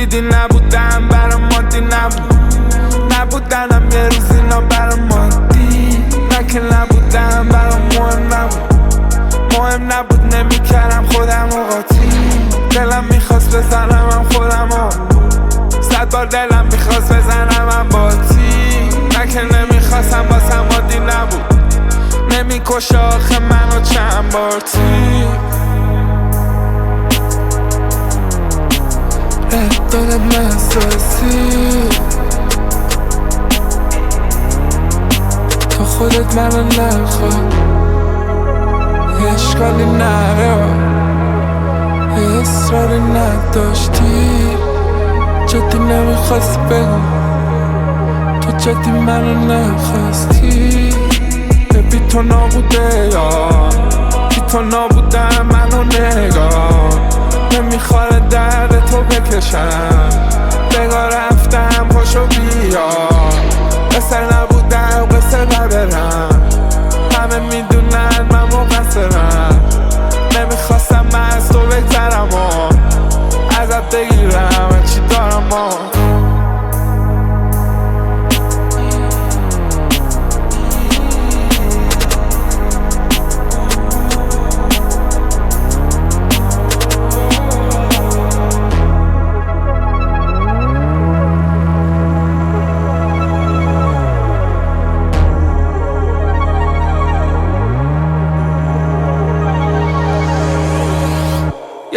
دیدی نبودم برام مادی نبودنم یه روز اینا برام مادی نه که نبودم برام مهم نبود نمیکردم خودم و قاطی دلم میخواست بزنم خودمو 100 بار دلم میخواست بزنم باتی نه که نمیخواستم واسم عادی نبود نمیکش آخه منو چند بار دادم احساسی تا خودت منو نخواد اشکالی نره اصراری نداشتی جدی نمیخواستی بگم تو جدی منو نخواستی بی تو نابوده یا بی تو نابودم منو نگاه نمیخواره درد تو بکشم بگاه رفتم پاشو بیا قصر نبودم قصر نبرم همه میدونن من مقصرم نمیخواستم من از تو بگذرم و ازت بگیرم چی دارم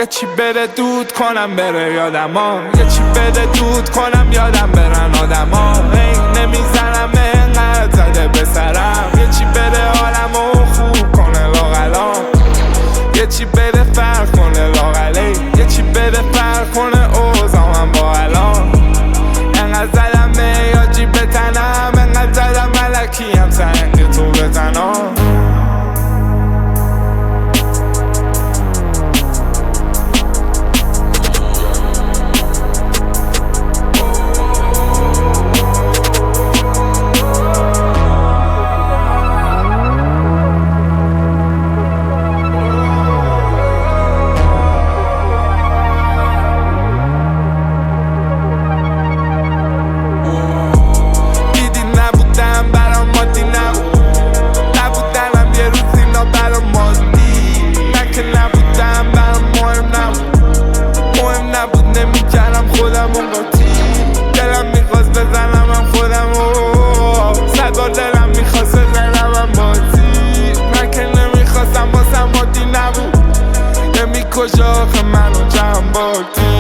یه چی بده دود کنم بره یادم یه چی بده دود کنم یادم برن آدم هی نمیزنم اینقدر زده به سرم یه چی بده حالمو خوب کنه لاغلا یه چی بده فرق کنه لاغلی یه چی بده فرق کنه اوزامم با الان اینقدر زدم میاجی به تنم اینقدر زدم ملکی هم سنگ تو بزنم دلم میخواست بزنم خودمو 100 بار دلم میخواست بزنم باتی من که نمیخواستم واسم عادی نبود نمیکش آخه منو چند باتی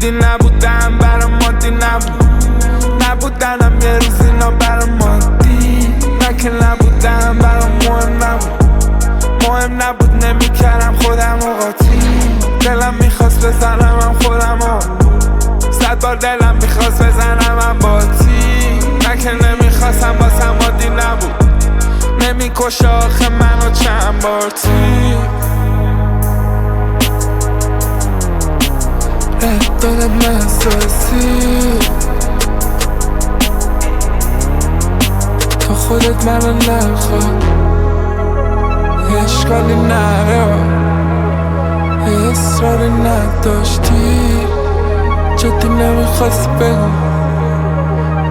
دیدی نبودم برام مادی نبودنم یه روز اینا برام مادی نه که نبودم برام مهم نبود نمیکردم خودم و قاطی دلم میخواست بزنم خودمو 100 بار دلم میخواست بزنم باتی نه که نمیخواستم واسم عادی نبود نمیکش آخه منو چند بار دادم احساسی تا خودت منو نخواد اشکالی نره اصراری نداشتی جدی نمیخواستی بگم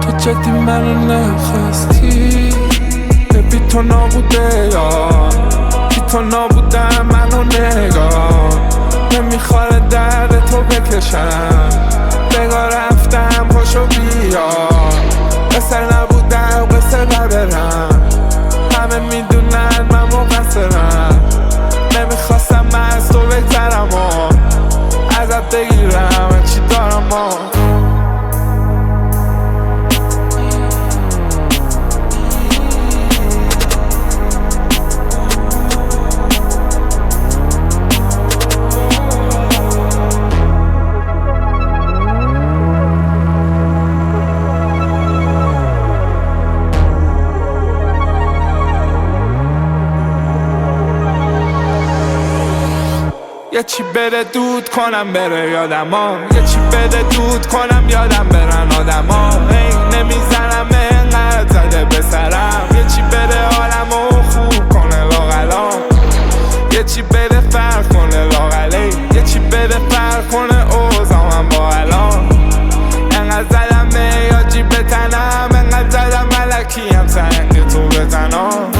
تو جدی منو نخواستی بی تو نابوده یا بی تو نابودم منو نگاه نمیخواره درد تو بکشم بگاه رفتم پاشو بیا قصر نبودم قصر ندارم یه چی بره دود کنم بره یادما، یه چی بره دود کنم یادم برن آدما. هی نمیزنم اینقدر زده به سرم، یه چی بره حالمو خوب کنه لاغلا، یه چی بره فرق کنه لاغلی، یه چی بره فرق کنه اوزامم با الان. انقدر زدم نیاجی به تنم، انقدر زدم ملکی هم سنگ تو بزنم.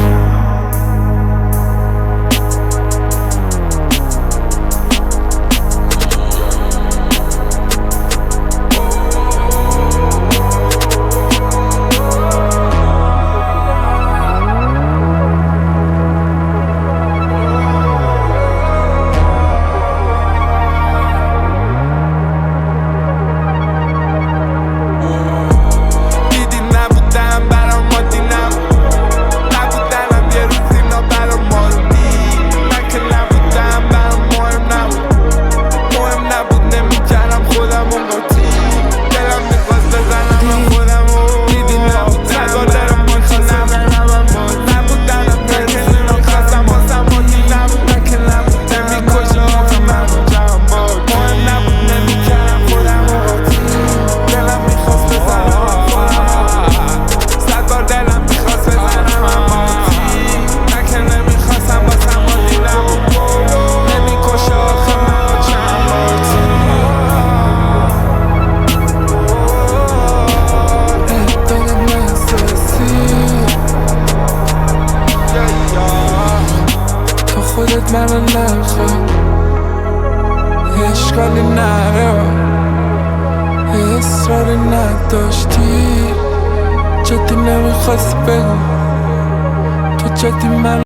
خودت منو نخواه، اشکالی نره، اصراری نداشتی، جدی نمیخواستی بگم تو جدی من